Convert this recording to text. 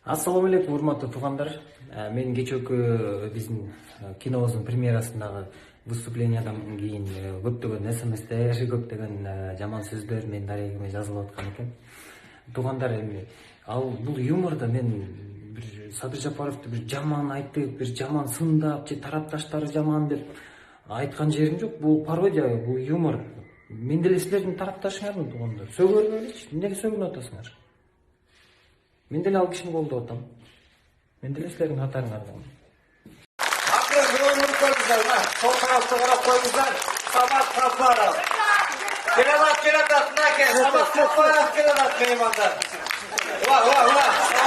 Ассаламу алейкум, урматтуу туугандар. Мен кечээкү биздин кинобуздун премьерасындагы выступлениядон кийин көптөгөн СМСтер, көптөгөн жаман сөздөр менин дарегиме жазылып аткан экен. Туугандар, эми ал бул юмордо мен бир Садыр Жапаровду бир жаман айтып, бир жаман сындап, же тарапташтары жаман деп айткан жерим жок. Бул пародия, бул юмор. Мен деле силердин тарапташыңармын, туугандар. Сөгөрбөйлүчү. Эмнеге сөгүнүп атасыңар? Мен деле ал кишини колдоп атам. Мен деле силердин катарыңардамын. Акырын көңүл коюңуздар, сол тарапты карап коюңуздар. Самат Капаров. Келатат, мынакей, Самат Капаров келатат, меймандар. Уа.